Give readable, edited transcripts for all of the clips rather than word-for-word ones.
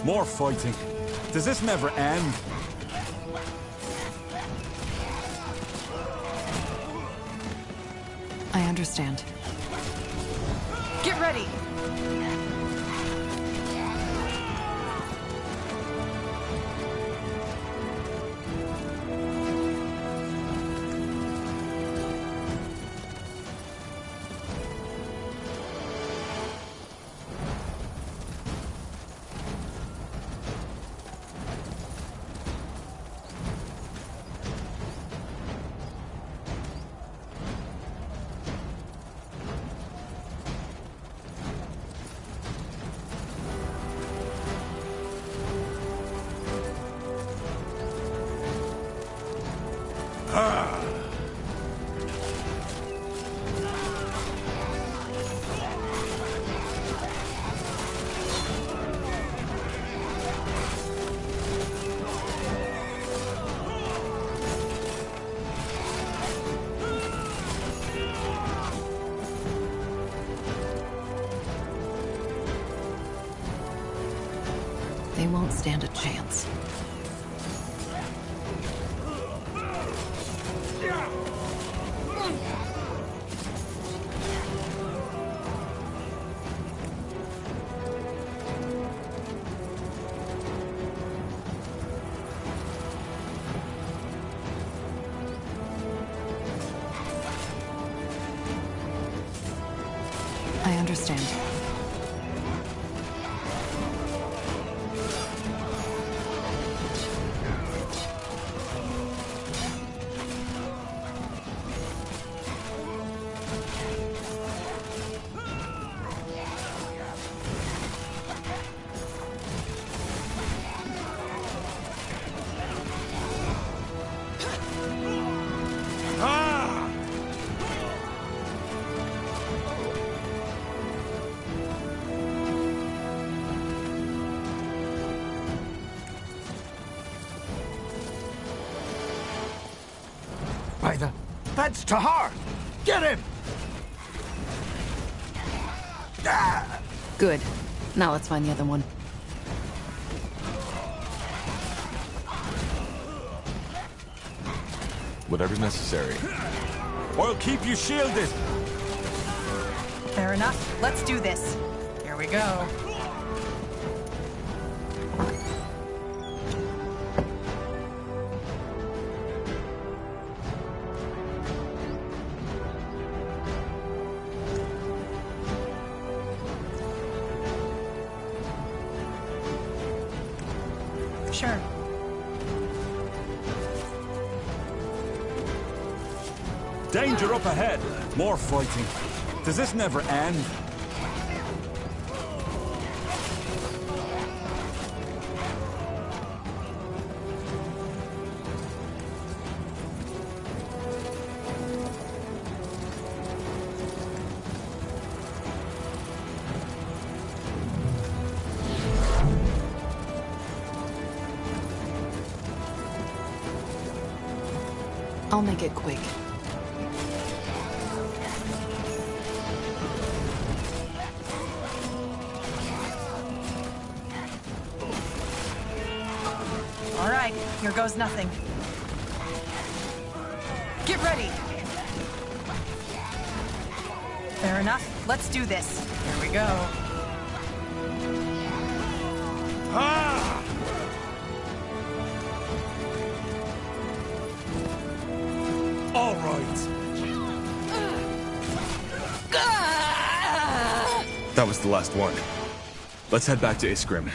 More fighting. Does this never end? I understand. Get ready! They won't stand a chance. I understand. That's Tahar! Get him! Good. Now let's find the other one. Whatever's necessary. I'll keep you shielded. Fair enough. Let's do this. Here we go. Sure. Danger up ahead. More fighting. Does this never end? I'll make it quick. All right, here goes nothing. Get ready! Fair enough. Let's do this. Here we go. All right. That was the last one. Let's head back to Iskrim.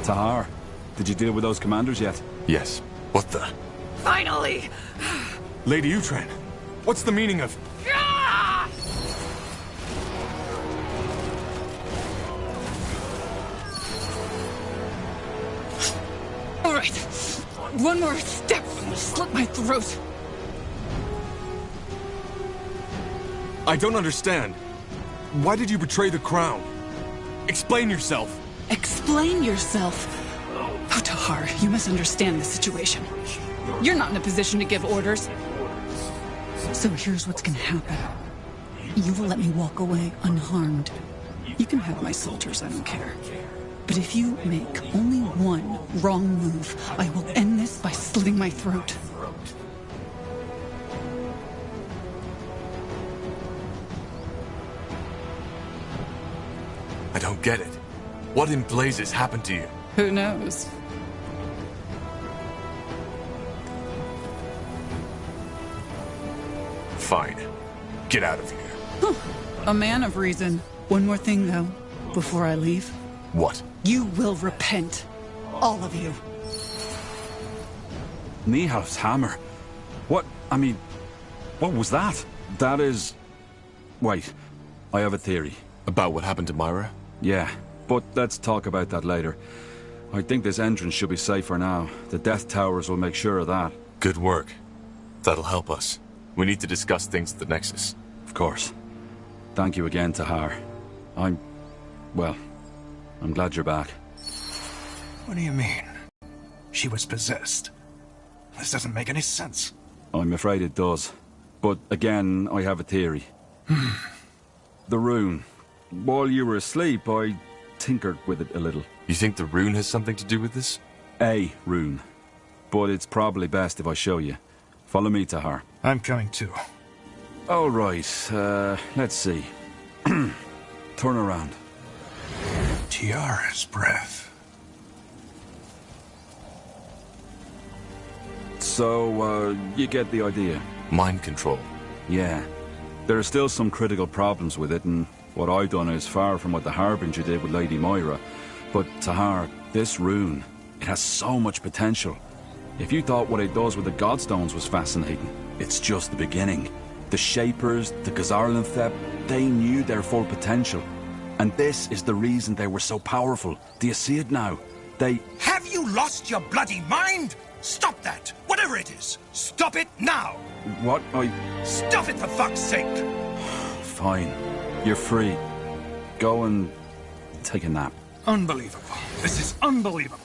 Tahar, did you deal with those commanders yet? Yes. What the? Finally! Lady Utran, what's the meaning of... All right. One more step. I'm gonna slit my throat. I don't understand. Why did you betray the crown? Explain yourself. Explain yourself. Oh, Tahar, you must understand the situation. You're not in a position to give orders. So here's what's gonna happen. You will let me walk away unharmed. You can have my soldiers, I don't care. But if you make only one wrong move, I will end this by slitting my throat. I don't get it. What in blazes happened to you? Who knows? Fine. Get out of here. A man of reason. One more thing, though, before I leave. What? You will repent. All of you. Nihal's hammer. What was that? That is... Wait, I have a theory. About what happened to Myra? Yeah, but let's talk about that later. I think this entrance should be safe for now. The Death Towers will make sure of that. Good work. That'll help us. We need to discuss things at the Nexus. Of course. Thank you again, Tahar. I'm glad you're back. What do you mean? She was possessed. This doesn't make any sense. I'm afraid it does. But again, I have a theory. The rune. While you were asleep, I tinkered with it a little. You think the rune has something to do with this? A rune. But it's probably best if I show you. Follow me, Tahar. I'm coming too. All right, let's see. Turn around. Tiara's breath. So, you get the idea? Mind control. Yeah. There are still some critical problems with it, and what I've done is far from what the Harbinger did with Lady Moira. But, Tahar, this rune, it has so much potential. If you thought what it does with the Godstones was fascinating, it's just the beginning. The Shapers, the Gazarlanthep, they knew their full potential. And this is the reason they were so powerful. Do you see it now? They... Have you lost your bloody mind? Stop that! Whatever it is! Stop it now! What? Stop it for fuck's sake! Fine. You're free. Go and take a nap. Unbelievable. This is unbelievable.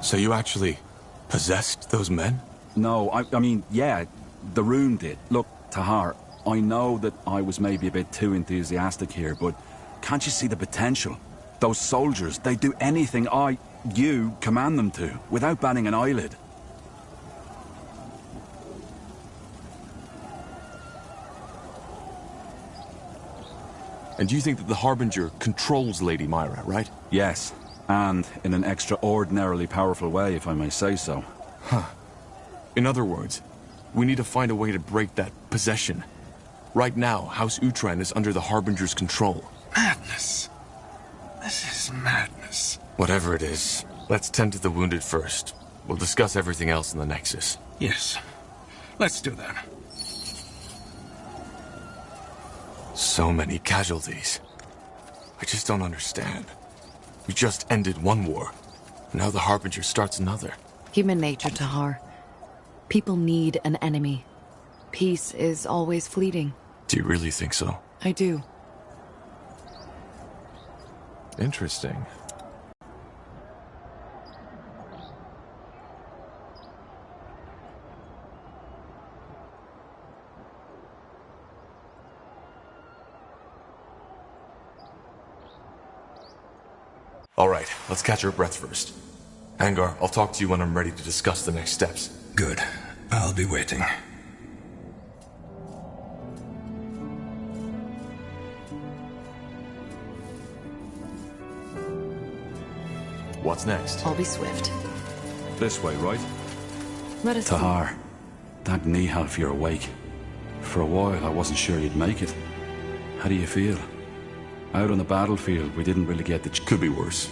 So you actually possessed those men? No, I mean, yeah, The rune did. Look, Tahar, I know that I was maybe a bit too enthusiastic here, but can't you see the potential? Those soldiers, they'd do anything you command them to, without batting an eyelid. And you think that the Harbinger controls Lady Myra, right? Yes, and in an extraordinarily powerful way, if I may say so. Huh. In other words, we need to find a way to break that possession. Right now, House Utran is under the Harbinger's control. Madness. This is madness. Whatever it is, let's tend to the wounded first. We'll discuss everything else in the Nexus. Yes. Let's do that. So many casualties. I just don't understand. We just ended one war. Now the Harbinger starts another. Human nature, Tahar. People need an enemy. Peace is always fleeting. Do you really think so? I do. Interesting. All right, let's catch our breath first. Angar, I'll talk to you when I'm ready to discuss the next steps. Good. I'll be waiting. What's next? I'll be swift. This way, right? Let us Tahar, thank Nihal if you're awake. For a while, I wasn't sure you'd make it. How do you feel? Out on the battlefield, we didn't really get the... Could be worse.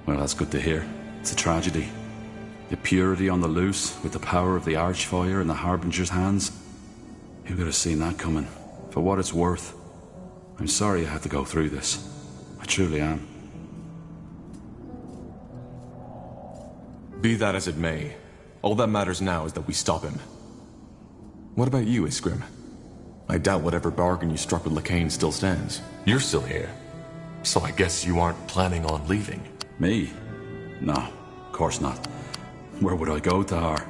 Well, that's good to hear. It's a tragedy. The purity on the loose, with the power of the Archfire in the Harbinger's hands. Who could have seen that coming? For what it's worth, I'm sorry I had to go through this. I truly am. Be that as it may, all that matters now is that we stop him. What about you, Iskrim? I doubt whatever bargain you struck with Lacane still stands. You're still here, so I guess you aren't planning on leaving. Me? No, of course not. Where would I go, Tahar?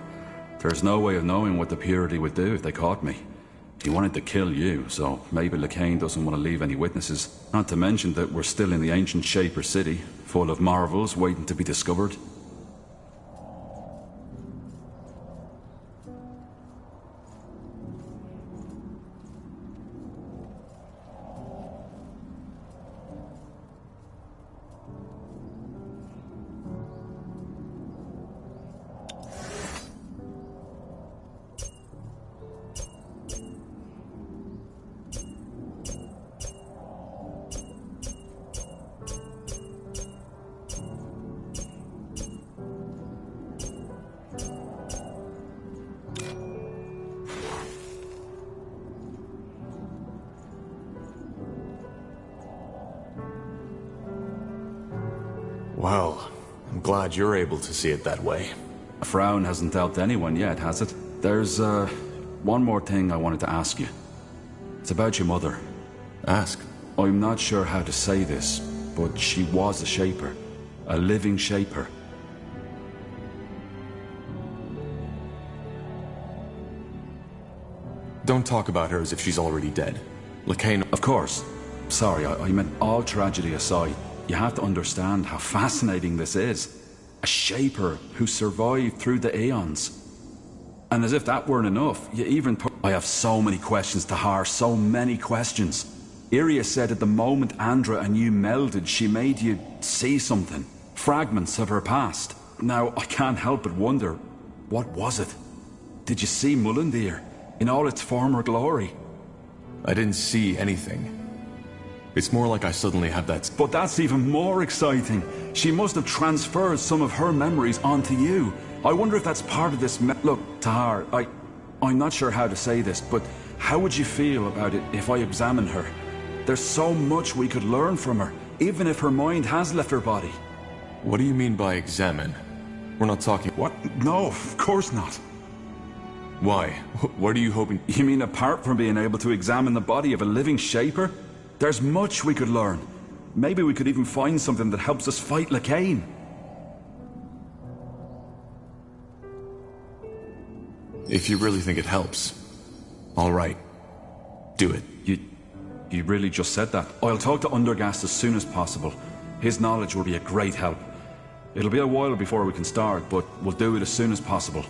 There's no way of knowing what the Purity would do if they caught me. He wanted to kill you, so maybe Lacane doesn't want to leave any witnesses. Not to mention that we're still in the ancient Shaper city, full of marvels waiting to be discovered. Well, I'm glad you're able to see it that way. A frown hasn't helped anyone yet, has it? There's, one more thing I wanted to ask you. It's about your mother. Ask. I'm not sure how to say this, but she was a Shaper. A living Shaper. Don't talk about her as if she's already dead. Lacane... Of course. Sorry, I meant all tragedy aside. You have to understand how fascinating this is. A Shaper who survived through the Aeons. And as if that weren't enough, you even put... I have so many questions, Tahar, so many questions. Iria said at the moment Andra and you melded, she made you see something. Fragments of her past. Now, I can't help but wonder, what was it? Did you see Mullendir in all its former glory? I didn't see anything. It's more like I suddenly have that... But that's even more exciting. She must have transferred some of her memories onto you. I wonder if that's part of this Look, Tahar, I'm not sure how to say this, but how would you feel about it if I examine her? There's so much we could learn from her, even if her mind has left her body. What do you mean by examine? We're not talking... What? No, of course not. Why? What are you hoping... You mean apart from being able to examine the body of a living Shaper? There's much we could learn. Maybe we could even find something that helps us fight Lacane. If you really think it helps. All right. Do it. You really just said that? I'll talk to Undergast as soon as possible. His knowledge will be a great help. It'll be a while before we can start, but we'll do it as soon as possible.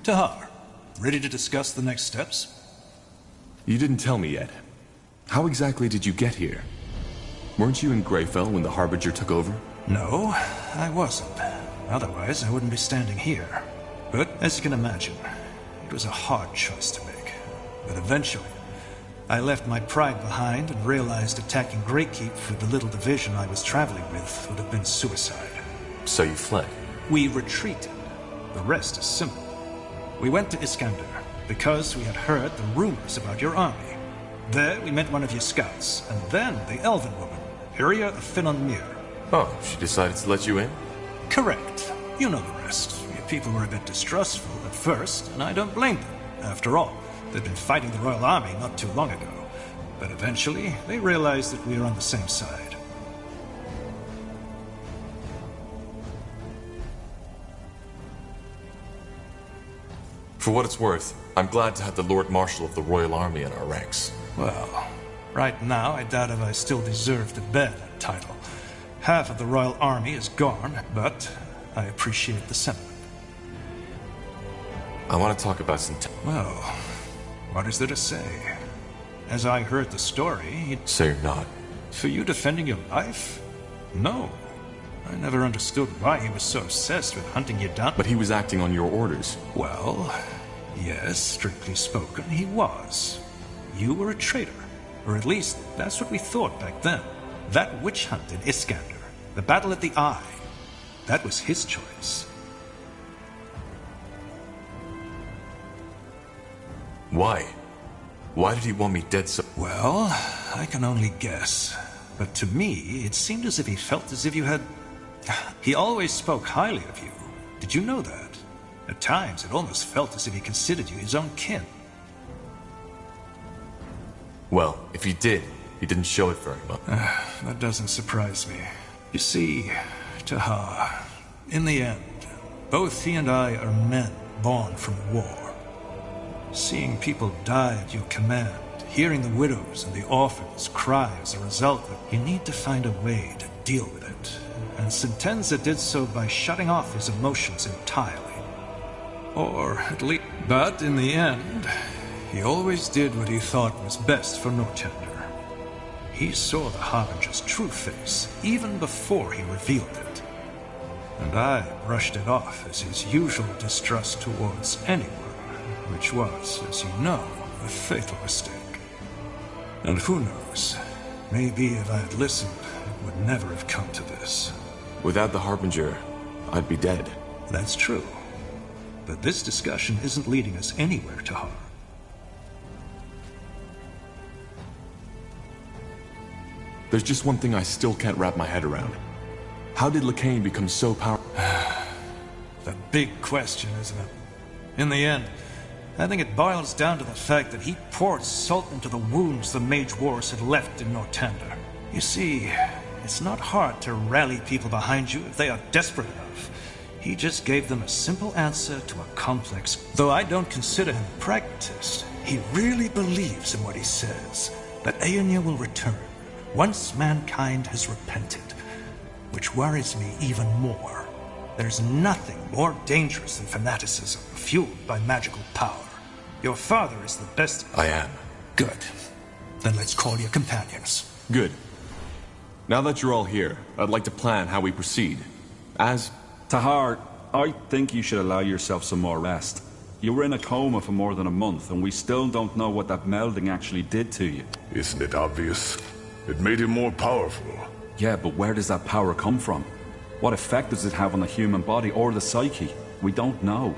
Tahar, ready to discuss the next steps? You didn't tell me yet. How exactly did you get here? Weren't you in Greyfell when the Harbinger took over? No, I wasn't. Otherwise, I wouldn't be standing here. But, as you can imagine, it was a hard choice to make. But eventually, I left my pride behind and realized attacking Greykeep with the little division I was traveling with would have been suicide. So you fled? We retreated. The rest is simple. We went to Iskander because we had heard the rumors about your army. There we met one of your scouts, and then the elven woman, Iria of Finon Mir. Oh, she decided to let you in? Correct. You know the rest. Your people were a bit distrustful at first, and I don't blame them. After all, they'd been fighting the Royal Army not too long ago. But eventually, they realized that we were on the same side. For what it's worth, I'm glad to have the Lord Marshal of the Royal Army in our ranks. Well, right now I doubt if I still deserve to bear that title. Half of the Royal Army is gone, but I appreciate the sentiment. I want to talk about some... Well, what is there to say? As I heard the story... So you're not? For you defending your life? No. I never understood why he was so obsessed with hunting you down. But he was acting on your orders. Well, yes, strictly spoken, he was. You were a traitor. Or at least, that's what we thought back then. That witch hunt in Iskander, the battle at the Eye, that was his choice. Why? Why did he want me dead so... Well, I can only guess. But to me, it seemed as if he felt as if you had... He always spoke highly of you. Did you know that? At times, it almost felt as if he considered you his own kin. Well, if he did, he didn't show it very much. That doesn't surprise me. You see, Tahar, in the end, both he and I are men born from war. Seeing people die at your command, hearing the widows and the orphans cry as a result of it, you need to find a way to deal with it. And Sentenza did so by shutting off his emotions entirely. Or at least... But in the end, he always did what he thought was best for Nortender. He saw the Harbinger's true face, even before he revealed it. And I brushed it off as his usual distrust towards anyone, which was, as you know, a fatal mistake. And who knows, maybe if I had listened, it would never have come to this. Without the Harbinger, I'd be dead. That's true. But this discussion isn't leading us anywhere, Tahar. There's just one thing I still can't wrap my head around. How did Lakain become so powerful? The big question, isn't it? In the end, I think it boils down to the fact that he poured salt into the wounds the Mage Wars had left in Nortender. You see, it's not hard to rally people behind you if they are desperate enough. He just gave them a simple answer to a complex... Though I don't consider him a pragmatist, he really believes in what he says, that Aeonia will return, once mankind has repented. Which worries me even more. There's nothing more dangerous than fanaticism, fueled by magical power. Your father is the best... I am. Good. Then let's call your companions. Good. Now that you're all here, I'd like to plan how we proceed. As... Tahar, I think you should allow yourself some more rest. You were in a coma for more than a month, and we still don't know what that melding actually did to you. Isn't it obvious? It made him more powerful. Yeah, but where does that power come from? What effect does it have on the human body or the psyche? We don't know.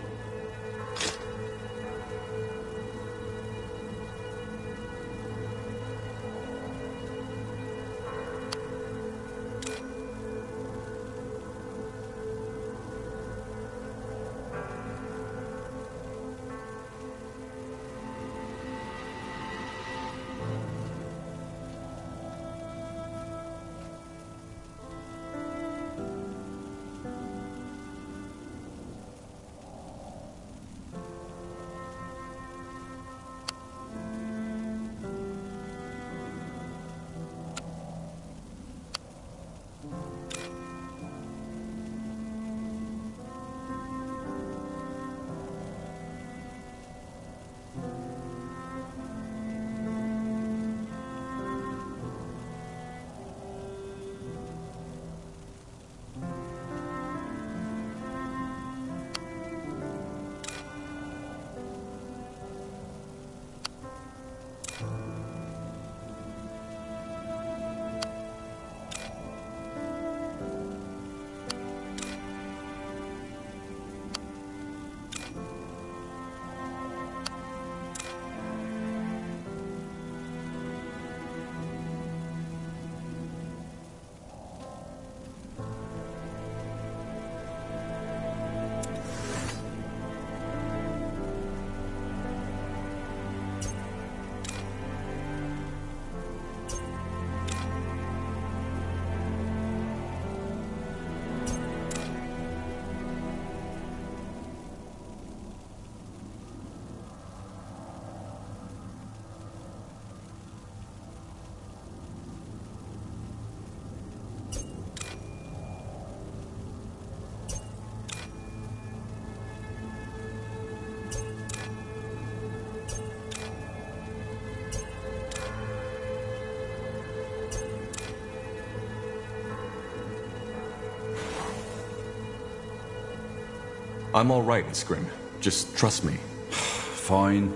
I'm all right, Scrim. Just trust me. Fine.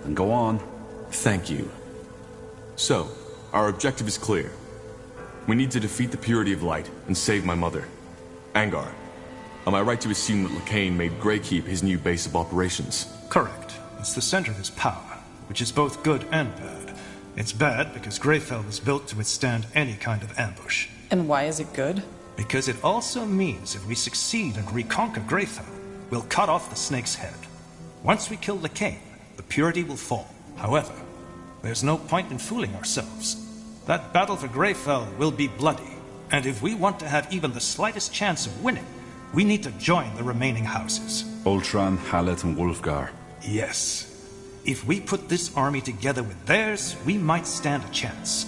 Then go on. Thank you. So, our objective is clear. We need to defeat the Purity of Light and save my mother. Angar, am I right to assume that Lacane made Greykeep his new base of operations? Correct. It's the center of his power, which is both good and bad. It's bad because Greyfell was built to withstand any kind of ambush. And why is it good? Because it also means if we succeed and reconquer Greyfell, we'll cut off the snake's head. Once we kill Lacane, the Purity will fall. However, there's no point in fooling ourselves. That battle for Greyfell will be bloody, and if we want to have even the slightest chance of winning, we need to join the remaining houses. Ultran, Hallet, and Wulfgar. Yes. If we put this army together with theirs, we might stand a chance.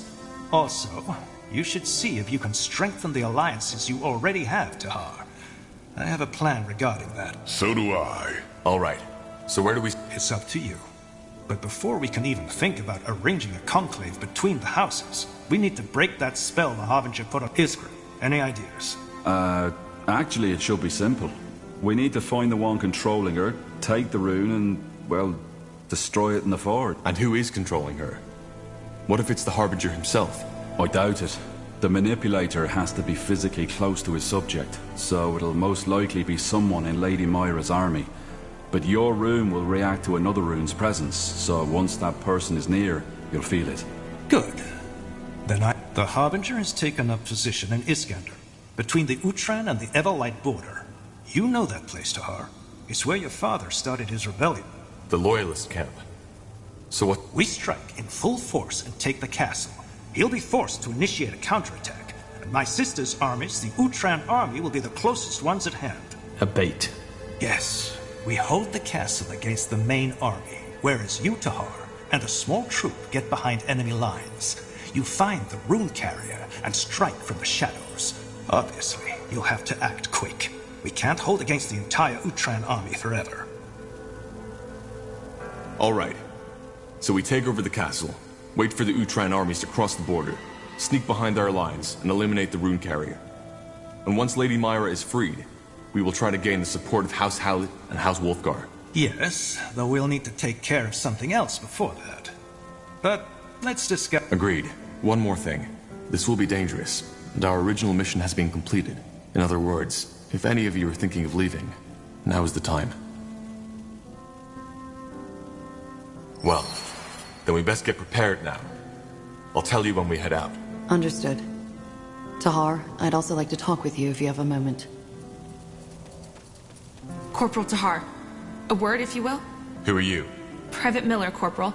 Also, you should see if you can strengthen the alliances you already have, Tahar. I have a plan regarding that. So do I. All right. So where do we... It's up to you. But before we can even think about arranging a conclave between the houses, we need to break that spell the Harbinger put on Iskra. Any ideas? Actually, it should be simple. We need to find the one controlling her, take the rune, and, well, destroy it in the fort. And who is controlling her? What if it's the Harbinger himself? I doubt it. The manipulator has to be physically close to his subject, so it'll most likely be someone in Lady Moira's army. But your rune will react to another rune's presence, so once that person is near, you'll feel it. Good. Then The Harbinger has taken up position in Iskander, between the Utran and the Everlight border. You know that place, Tahar. It's where your father started his rebellion. The Loyalist camp. So what... We strike in full force and take the castle. He'll be forced to initiate a counterattack, and my sister's armies, the Utran army, will be the closest ones at hand. A bait. Yes. We hold the castle against the main army, whereas you, Tahar, and a small troop get behind enemy lines. You find the rune carrier and strike from the shadows. Obviously, you'll have to act quick. We can't hold against the entire Utran army forever. All right. So we take over the castle, wait for the Utran armies to cross the border, sneak behind our lines, and eliminate the rune carrier. And once Lady Moira is freed, we will try to gain the support of House Hallett and House Wulfgar. Yes, though we'll need to take care of something else before that. But let's discuss... Agreed. One more thing. This will be dangerous, and our original mission has been completed. In other words, if any of you are thinking of leaving, now is the time. Well, then we best get prepared now. I'll tell you when we head out. Understood. Tahar, I'd also like to talk with you if you have a moment. Corporal Tahar. A word, if you will? Who are you? Private Miller, Corporal.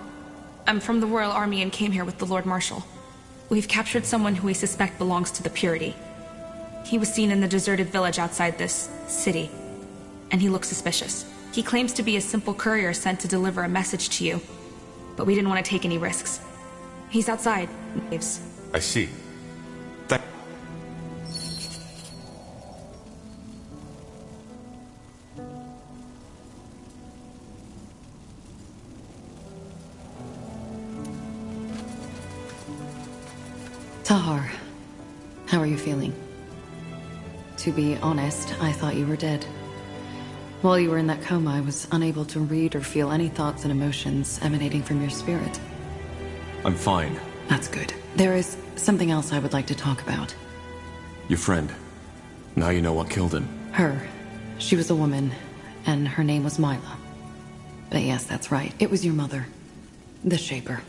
I'm from the Royal Army and came here with the Lord Marshal. We've captured someone who we suspect belongs to the Purity. He was seen in the deserted village outside this city, and he looks suspicious. He claims to be a simple courier sent to deliver a message to you, but we didn't want to take any risks. He's outside. Waves. I see. Tahar, how are you feeling? To be honest, I thought you were dead. While you were in that coma, I was unable to read or feel any thoughts and emotions emanating from your spirit. I'm fine. That's good. There is something else I would like to talk about. Your friend. Now you know what killed him. Her. She was a woman, and her name was Mila. But yes, that's right. It was your mother. The Shaper.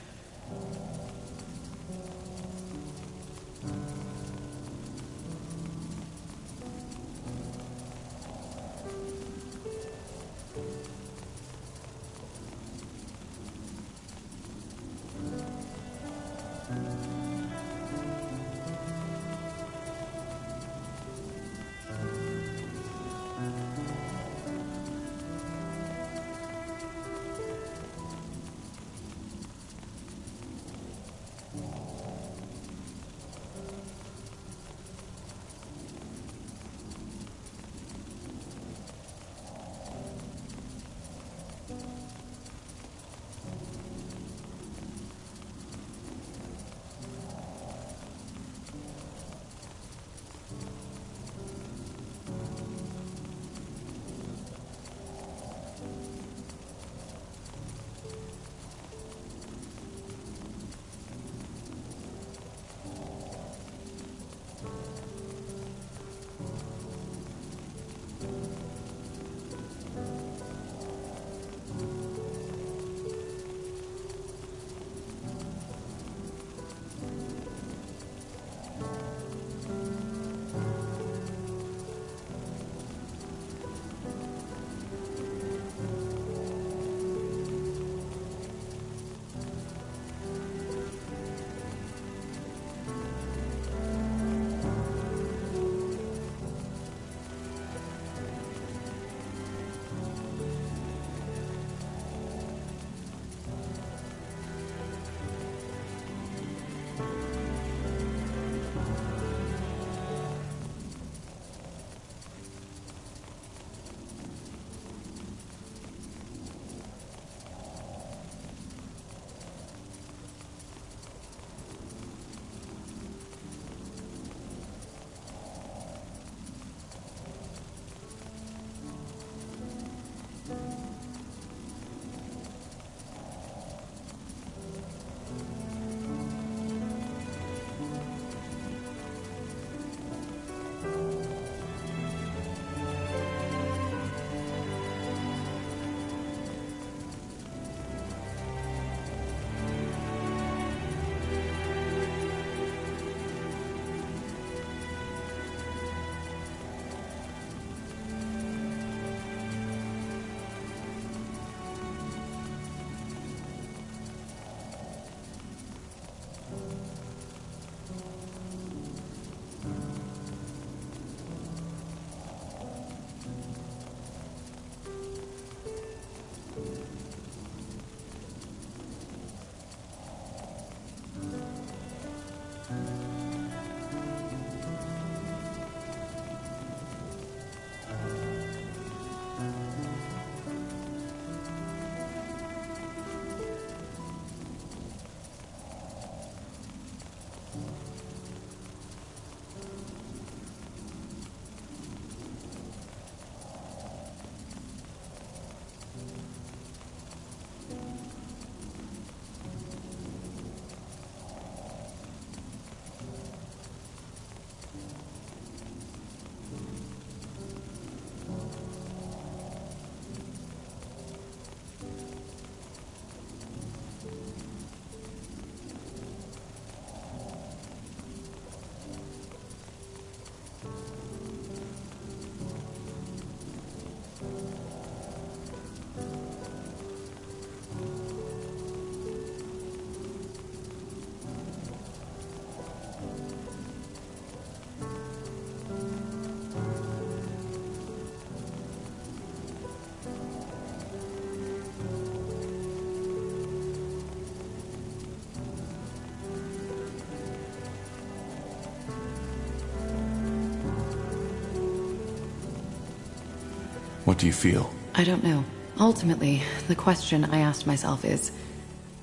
What do you feel? I don't know. Ultimately, the question I asked myself is,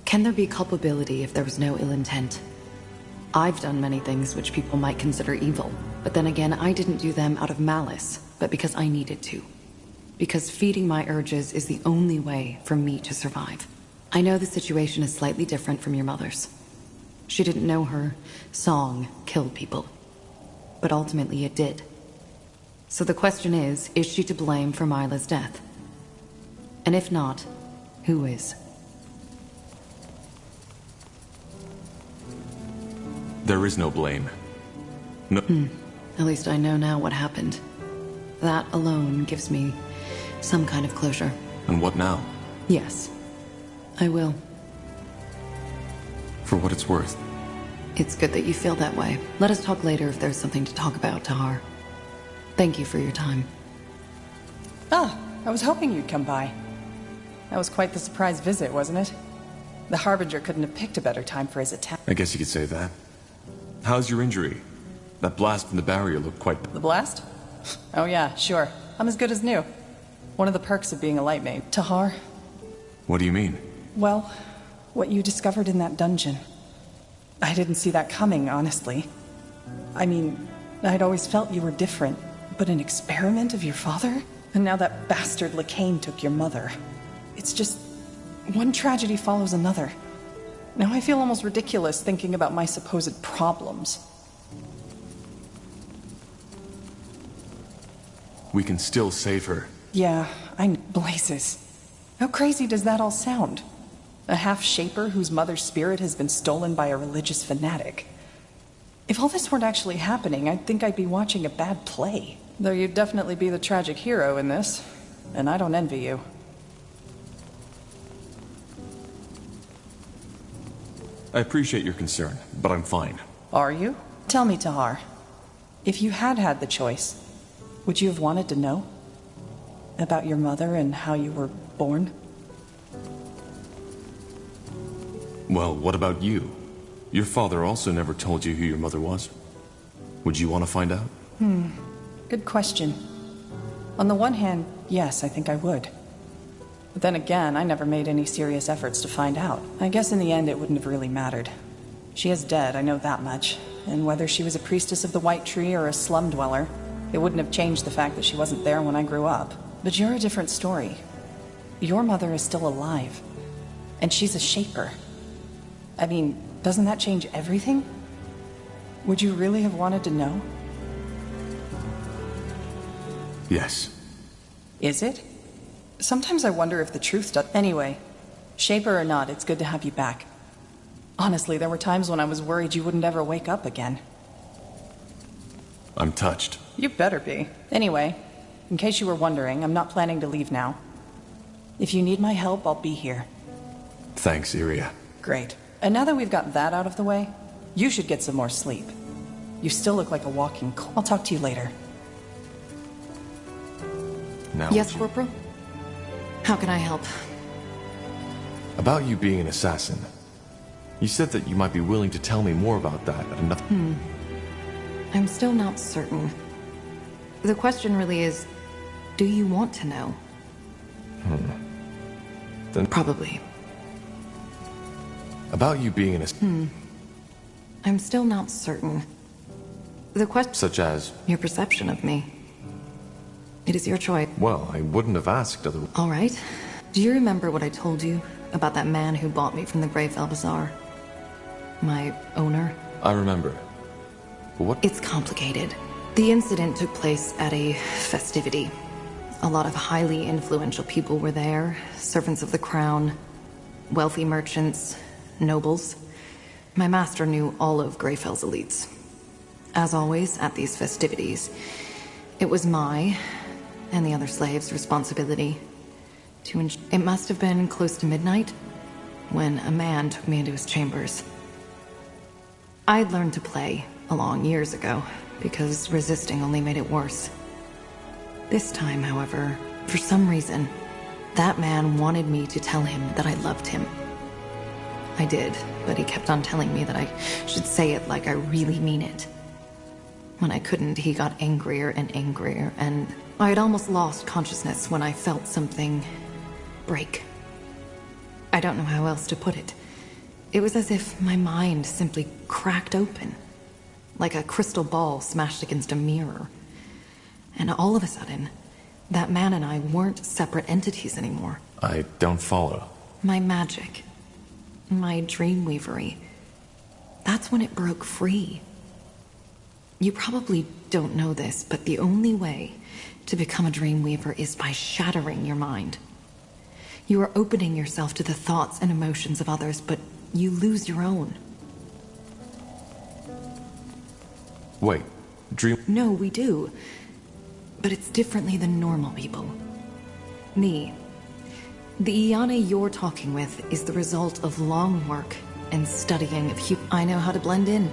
can there be culpability if there was no ill intent? I've done many things which people might consider evil, but then again, I didn't do them out of malice, but because I needed to. Because feeding my urges is the only way for me to survive. I know the situation is slightly different from your mother's. She didn't know her song killed people, but ultimately it did. So the question is she to blame for Myla's death? And if not, who is? There is no blame. No. At least I know now what happened. That alone gives me some kind of closure. And what now? Yes, I will. For what it's worth. It's good that you feel that way. Let us talk later if there's something to talk about, Tahar. Thank you for your time. Ah, I was hoping you'd come by. That was quite the surprise visit, wasn't it? The Harbinger couldn't have picked a better time for his attack. I guess you could say that. How's your injury? That blast from the barrier looked quite... The blast? Oh yeah, sure. I'm as good as new. One of the perks of being a light maid. Tahar? What do you mean? Well, what you discovered in that dungeon. I didn't see that coming, honestly. I mean, I'd always felt you were different, but an experiment of your father? And now that bastard Lacane took your mother. It's just... one tragedy follows another. Now I feel almost ridiculous thinking about my supposed problems. We can still save her. Yeah, Blazes. How crazy does that all sound? A half-shaper whose mother's spirit has been stolen by a religious fanatic. If all this weren't actually happening, I'd think I'd be watching a bad play. Though you'd definitely be the tragic hero in this, and I don't envy you. I appreciate your concern, but I'm fine. Are you? Tell me, Tahar. If you had had the choice, would you have wanted to know? About your mother and how you were born? Well, what about you? Your father also never told you who your mother was. Would you want to find out? Good question. On the one hand, yes, I think I would. But then again, I never made any serious efforts to find out. I guess in the end it wouldn't have really mattered. She is dead, I know that much. And whether she was a priestess of the White Tree or a slum dweller, it wouldn't have changed the fact that she wasn't there when I grew up. But you're a different story. Your mother is still alive. And she's a shaper. I mean, doesn't that change everything? Would you really have wanted to know? Yes. Is it? Sometimes I wonder if the truth does. Anyway, shaper or not, it's good to have you back. Honestly, there were times when I was worried you wouldn't ever wake up again. I'm touched. You better be. Anyway, in case you were wondering, I'm not planning to leave now. If you need my help, I'll be here. Thanks, Iria. Great. And now that we've got that out of the way, you should get some more sleep. You still look like a walking... I'll talk to you later. Now, Yes, Corporal? How can I help? about you being an assassin. You said that you might be willing to tell me more about that at another... I'm still not certain. The question really is, do you want to know? Then Probably. about you being an I'm still not certain. The question... such as... Your perception of me. It is your choice. Well, I wouldn't have asked otherwise. All right. Do you remember what I told you about that man who bought me from the Greyfell Bazaar? My owner? I remember. But what... It's complicated. The incident took place at a festivity. A lot of highly influential people were there. Servants of the crown, wealthy merchants, nobles. My master knew all of Greyfell's elites. As always, at these festivities, it was my and the other slaves' responsibility to It must have been close to midnight when a man took me into his chambers. I'd learned to play along years ago because resisting only made it worse. This time, however, for some reason, that man wanted me to tell him that I loved him. I did, but he kept on telling me that I should say it like I really mean it. When I couldn't, he got angrier and angrier, and I had almost lost consciousness when I felt something break. I don't know how else to put it. It was as if my mind simply cracked open, like a crystal ball smashed against a mirror. And all of a sudden, that man and I weren't separate entities anymore. I don't follow. My magic, my dreamweavery, that's when it broke free. You probably don't know this, but the only way to become a dreamweaver is by shattering your mind. You are opening yourself to the thoughts and emotions of others, but you lose your own. Wait, No, we do. But it's differently than normal people. Me. The Iane you're talking with is the result of long work and studying of I know how to blend in.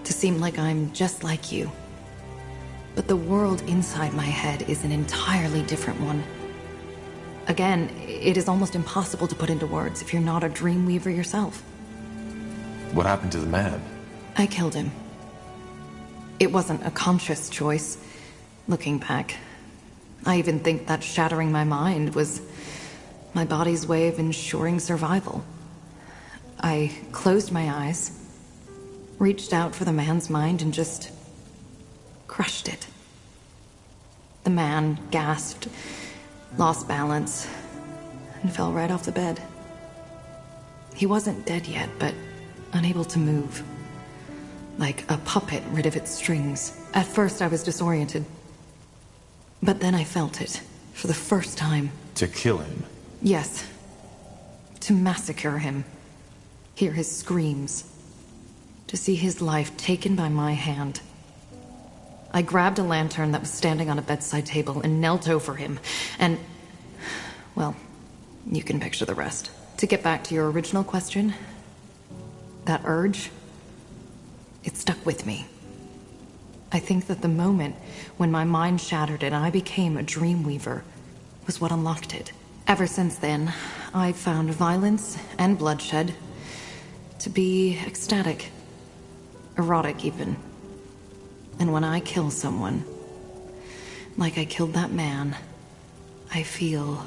To seem like I'm just like you. But the world inside my head is an entirely different one. Again, it is almost impossible to put into words if you're not a dreamweaver yourself. What happened to the man? I killed him. It wasn't a conscious choice. Looking back, I even think that shattering my mind was my body's way of ensuring survival. I closed my eyes, reached out for the man's mind, and just crushed it. The man gasped, lost balance, and fell right off the bed. He wasn't dead yet, but unable to move. Like a puppet rid of its strings. At first I was disoriented. But then I felt it, for the first time. To kill him? Yes. To massacre him. Hear his screams. To see his life taken by my hand. I grabbed a lantern that was standing on a bedside table and knelt over him, and... well, you can picture the rest. To get back to your original question, that urge, it stuck with me. I think that the moment when my mind shattered and I became a dreamweaver was what unlocked it. Ever since then, I've found violence and bloodshed to be ecstatic, erotic even. And when I kill someone, like I killed that man, I feel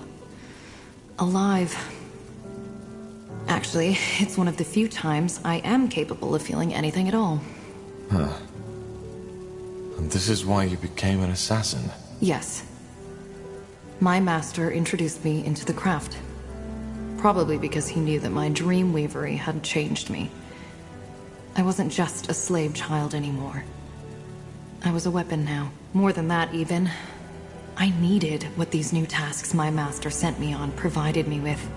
alive. Actually, it's one of the few times I am capable of feeling anything at all. Huh. And this is why you became an assassin? Yes. My master introduced me into the craft. Probably because he knew that my dreamweavery had changed me. I wasn't just a slave child anymore. I was a weapon now. More than that, even. I needed what these new tasks my master sent me on provided me with.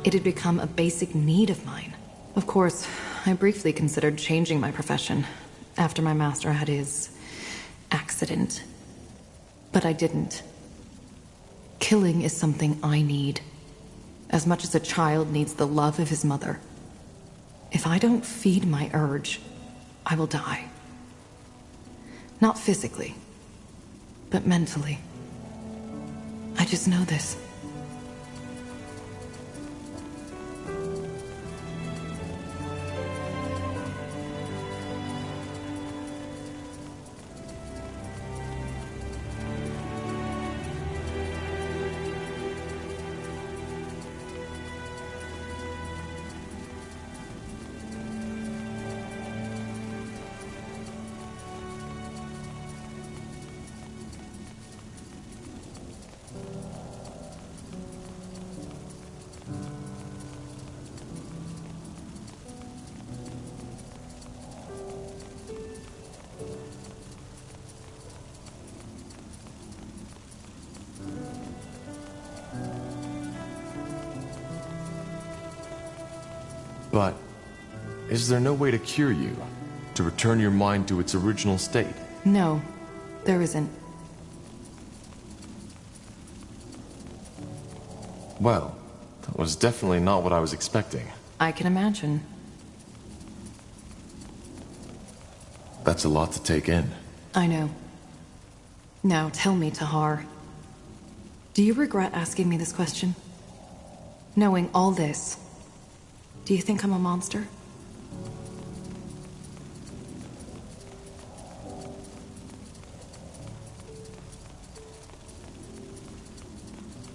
It had become a basic need of mine. Of course, I briefly considered changing my profession after my master had his accident. But I didn't. Killing is something I need. As much as a child needs the love of his mother. If I don't feed my urge, I will die. Not physically, but mentally. I just know this. But is there no way to cure you? To return your mind to its original state? No, there isn't. Well, that was definitely not what I was expecting. I can imagine. That's a lot to take in. I know. Now tell me, Tahar. Do you regret asking me this question? Knowing all this, do you think I'm a monster?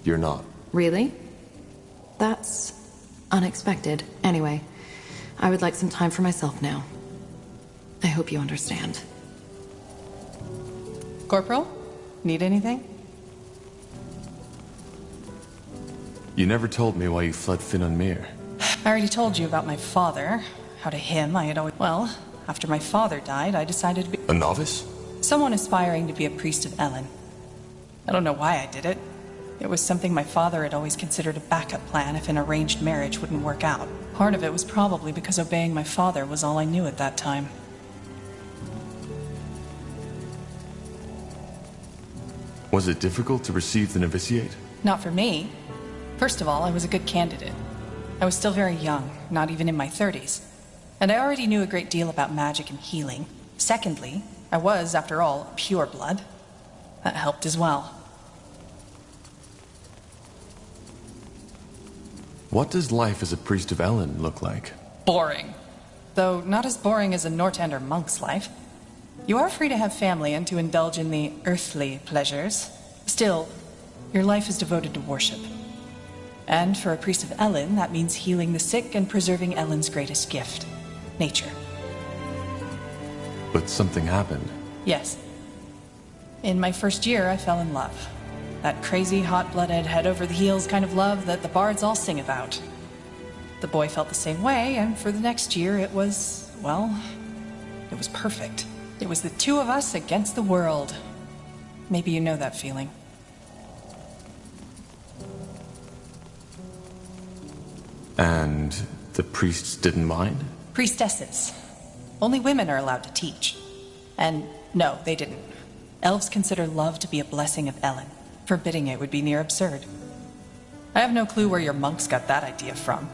You're not. Really? That's unexpected. Anyway, I would like some time for myself now. I hope you understand. Corporal? Need anything? You never told me why you fled Finn on Mir. I already told you about my father. How to him I had always... Well, after my father died, I decided to be... A novice? Someone aspiring to be a priest of Ellen. I don't know why I did it. It was something my father had always considered a backup plan if an arranged marriage wouldn't work out. Part of it was probably because obeying my father was all I knew at that time. Was it difficult to receive the novitiate? Not for me. First of all, I was a good candidate. I was still very young, not even in my 30s. And I already knew a great deal about magic and healing. Secondly, I was, after all, pure blood. That helped as well. What does life as a priest of Ellen look like? Boring. Though not as boring as a Northander monk's life. You are free to have family and to indulge in the earthly pleasures. Still, your life is devoted to worship. And for a priest of Ellen, that means healing the sick and preserving Ellen's greatest gift, nature. But something happened. Yes. In my first year, I fell in love. That crazy, hot-blooded, head-over-the-heels kind of love that the bards all sing about. The boy felt the same way, and for the next year it was, well, it was perfect. It was the two of us against the world. Maybe you know that feeling. And the priests didn't mind? Priestesses. Only women are allowed to teach. And no, they didn't. Elves consider love to be a blessing of Ellen. Forbidding it would be near absurd. I have no clue where your monks got that idea from.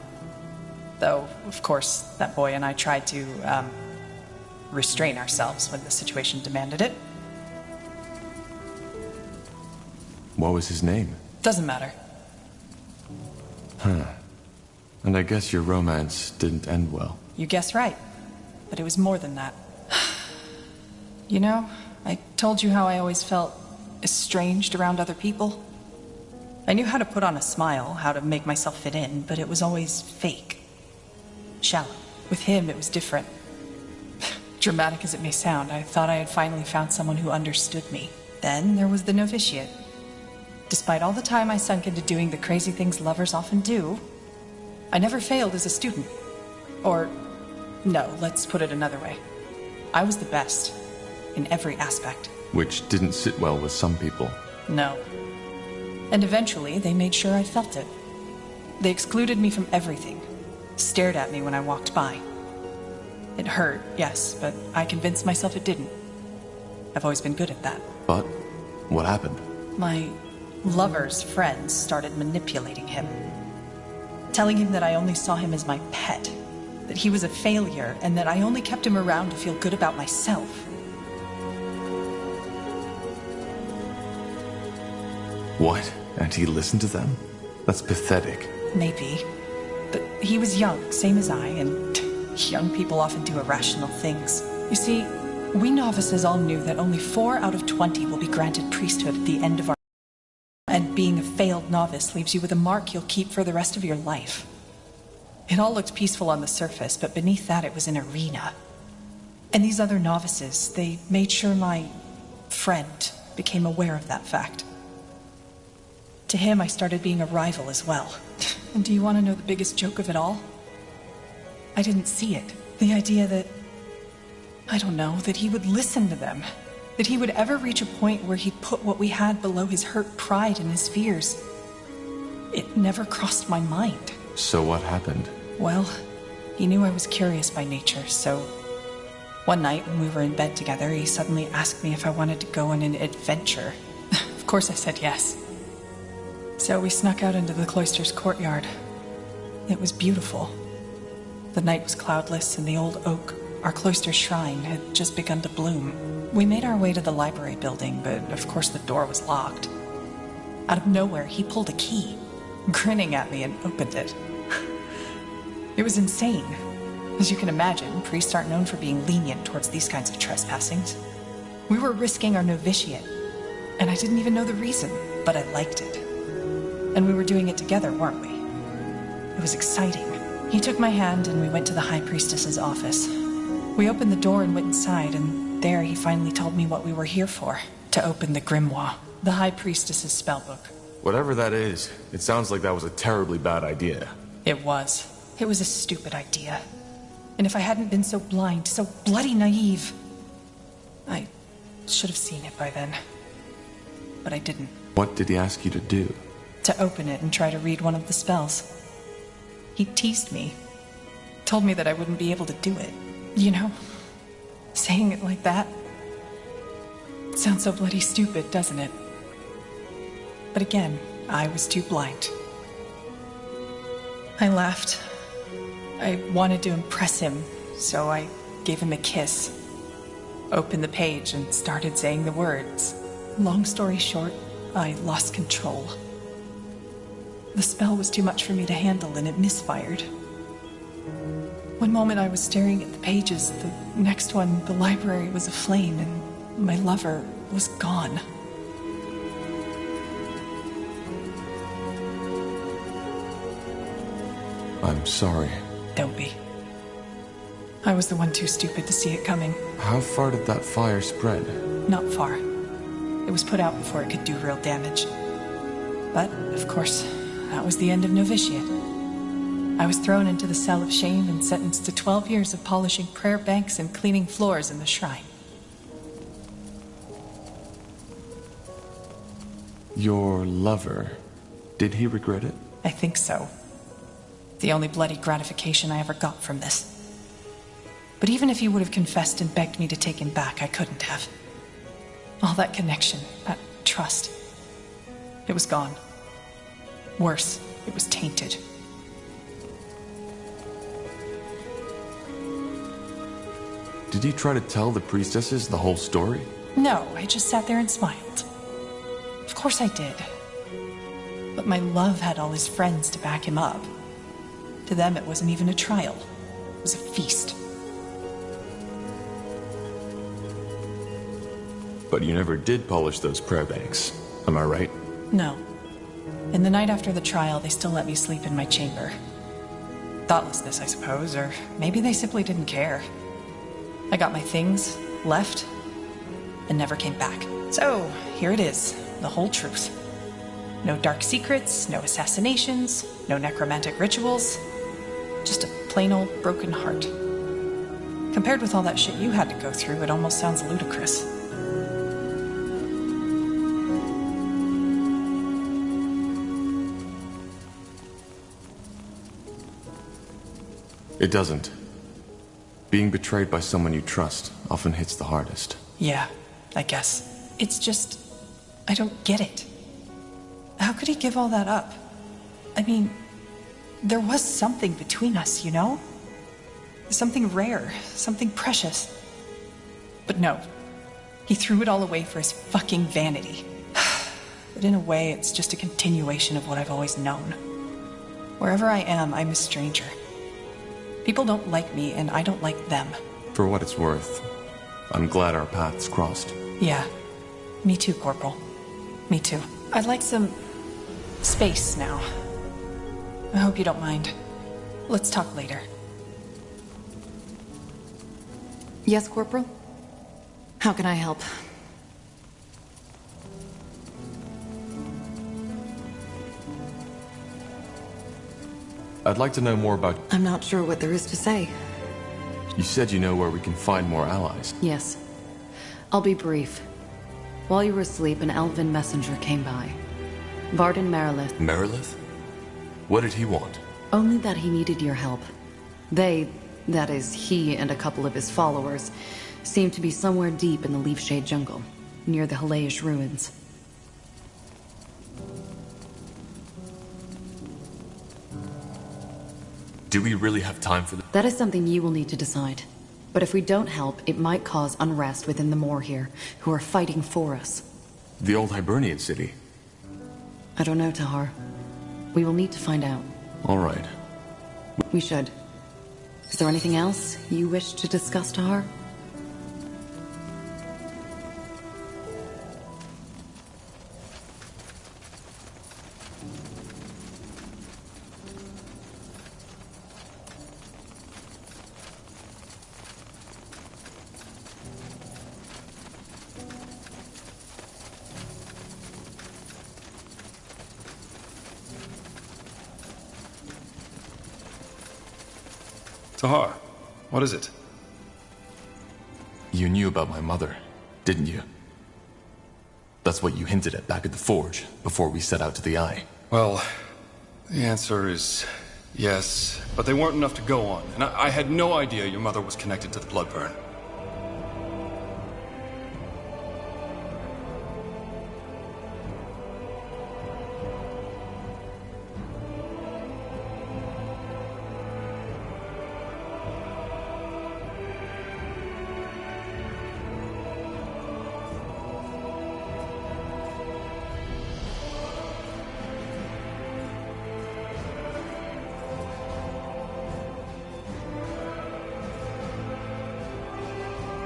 Though, of course, that boy and I tried to, restrain ourselves when the situation demanded it. What was his name? Doesn't matter. Huh. And I guess your romance didn't end well. You guess right. But it was more than that. You know, I told you how I always felt estranged around other people. I knew how to put on a smile, how to make myself fit in, but it was always fake. Shallow. With him, it was different. Dramatic as it may sound, I thought I had finally found someone who understood me. Then there was the novitiate. Despite all the time I sunk into doing the crazy things lovers often do, I never failed as a student. Or, no, let's put it another way. I was the best, in every aspect. Which didn't sit well with some people. No. And eventually, they made sure I felt it. They excluded me from everything, stared at me when I walked by. It hurt, yes, but I convinced myself it didn't. I've always been good at that. But what happened? My lover's friends started manipulating him. Telling him that I only saw him as my pet, that he was a failure, and that I only kept him around to feel good about myself. What? And he listened to them? That's pathetic. Maybe. But he was young, same as I, and young people often do irrational things. You see, we novices all knew that only 4 out of 20 will be granted priesthood at the end of our... And being a failed novice leaves you with a mark you'll keep for the rest of your life. It all looked peaceful on the surface, but beneath that it was an arena. And these other novices, they made sure my friend became aware of that fact. To him, I started being a rival as well. And do you want to know the biggest joke of it all? I didn't see it. The idea that, I don't know, that he would listen to them. That he would ever reach a point where he'd put what we had below his hurt pride and his fears. It never crossed my mind. So what happened? Well, he knew I was curious by nature, so... One night when we were in bed together, he suddenly asked me if I wanted to go on an adventure. Of course I said yes. So we snuck out into the cloister's courtyard. It was beautiful. The night was cloudless, and the old oak, our cloister shrine, had just begun to bloom. We made our way to the library building, but of course the door was locked. Out of nowhere, he pulled a key, grinning at me, and opened it. It was insane. As you can imagine, priests aren't known for being lenient towards these kinds of trespassings. We were risking our novitiate, and I didn't even know the reason, but I liked it. And we were doing it together, weren't we? It was exciting. He took my hand and we went to the High Priestess's office. We opened the door and went inside, and there he finally told me what we were here for. To open the grimoire. The High Priestess's spellbook. Whatever that is, it sounds like that was a terribly bad idea. It was. It was a stupid idea. And if I hadn't been so blind, so bloody naive, I should have seen it by then. But I didn't. What did he ask you to do? To open it and try to read one of the spells. He teased me. Told me that I wouldn't be able to do it. You know? Saying it like that. It sounds so bloody stupid, doesn't it? But again, I was too blind. I laughed. I wanted to impress him, so I gave him a kiss. Opened the page and started saying the words. Long story short, I lost control. The spell was too much for me to handle and it misfired. One moment I was staring at the pages, the next one, the library was aflame and my lover was gone. I'm sorry. Don't be. I was the one too stupid to see it coming. How far did that fire spread? Not far. It was put out before it could do real damage. But, of course, that was the end of novitiate. I was thrown into the cell of shame and sentenced to 12 years of polishing prayer banks and cleaning floors in the shrine. Your lover, did he regret it? I think so. The only bloody gratification I ever got from this. But even if he would have confessed and begged me to take him back, I couldn't have. All that connection, that trust, it was gone. Worse, it was tainted. Did you try to tell the priestesses the whole story? No, I just sat there and smiled. Of course I did. But my love had all his friends to back him up. To them, it wasn't even a trial. It was a feast. But you never did polish those prayer banks, am I right? No. And the night after the trial, they still let me sleep in my chamber. Thoughtlessness, I suppose, or maybe they simply didn't care. I got my things, left, and never came back. So, here it is, the whole truth. No dark secrets, no assassinations, no necromantic rituals. Just a plain old broken heart. Compared with all that shit you had to go through, it almost sounds ludicrous. It doesn't. Being betrayed by someone you trust often hits the hardest. Yeah, I guess. It's just, I don't get it. How could he give all that up? I mean, there was something between us, you know? Something rare, something precious. But no, he threw it all away for his fucking vanity. But in a way, it's just a continuation of what I've always known. Wherever I am, I'm a stranger. People don't like me, and I don't like them. For what it's worth, I'm glad our paths crossed. Yeah, me too, Corporal. Me too. I'd like some space now. I hope you don't mind. Let's talk later. Yes, Corporal? How can I help? I'd like to know more about... I'm not sure what there is to say. You said you know where we can find more allies. Yes. I'll be brief. While you were asleep, an elven messenger came by. Varden Merilith. Merilith? What did he want? Only that he needed your help. They, that is, he and a couple of his followers, seem to be somewhere deep in the Leafshade jungle, near the Hallaish ruins. Do we really have time for that? That is something you will need to decide. But if we don't help, it might cause unrest within the Moor here, who are fighting for us. The old Hibernian city? I don't know, Tahar. We will need to find out. All right. We should. Is there anything else you wish to discuss, Tahar? Tahar, what is it? You knew about my mother, didn't you? That's what you hinted at back at the Forge, before we set out to the Eye. Well, the answer is yes, but they weren't enough to go on, and I had no idea your mother was connected to the Bloodburn.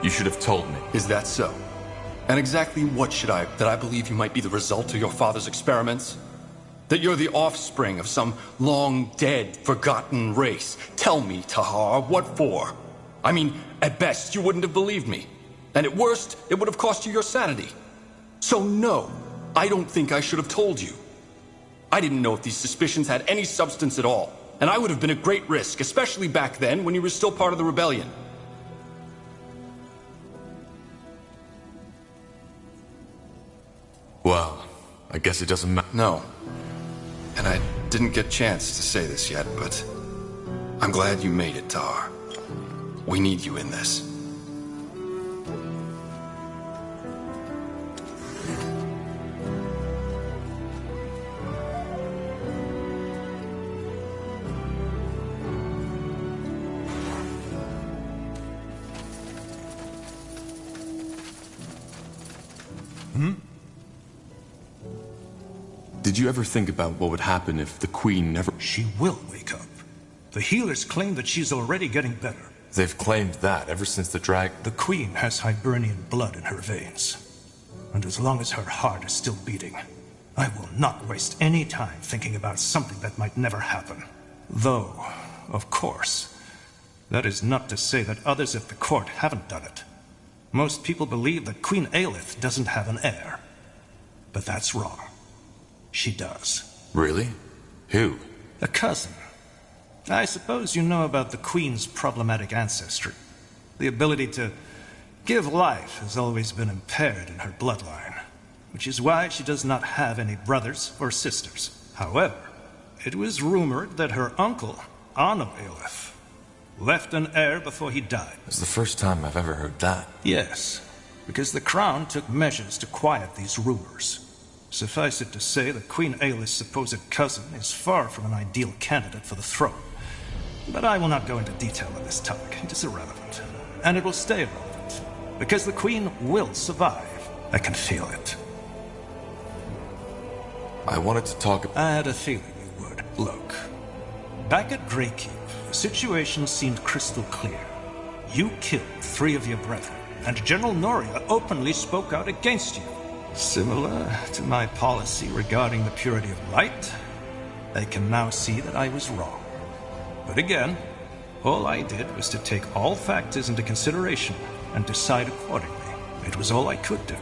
You should have told me. Is that so? And exactly what should I... That I believe you might be the result of your father's experiments? That you're the offspring of some long-dead, forgotten race? Tell me, Tahar, what for? I mean, at best, you wouldn't have believed me. And at worst, it would have cost you your sanity. So no, I don't think I should have told you. I didn't know if these suspicions had any substance at all. And I would have been at great risk, especially back then when you were still part of the rebellion. Well, I guess it doesn't matter. No. And I didn't get a chance to say this yet, but I'm glad you made it, Tahar. We need you in this. Did you ever think about what would happen if the Queen never... She will wake up. The healers claim that she's already getting better. They've claimed that ever since the The Queen has Hibernian blood in her veins. And as long as her heart is still beating, I will not waste any time thinking about something that might never happen. Though, of course, that is not to say that others at the court haven't done it. Most people believe that Queen Aelith doesn't have an heir. But that's wrong. She does. Really? Who? A cousin. I suppose you know about the Queen's problematic ancestry. The ability to give life has always been impaired in her bloodline, which is why she does not have any brothers or sisters. However, it was rumored that her uncle, Anno Aelith, left an heir before he died. It's the first time I've ever heard that. Yes, because the Crown took measures to quiet these rumors. Suffice it to say that Queen Aelith's supposed cousin is far from an ideal candidate for the throne. But I will not go into detail on this topic. It is irrelevant. And it will stay irrelevant. Because the Queen will survive. I can feel it. I wanted to talk... I had a feeling you would. Look. Back at Greykeep, the situation seemed crystal clear. You killed 3 of your brethren, and General Noria openly spoke out against you. Similar to my policy regarding the purity of light, I can now see that I was wrong. But again, all I did was to take all factors into consideration and decide accordingly. It was all I could do.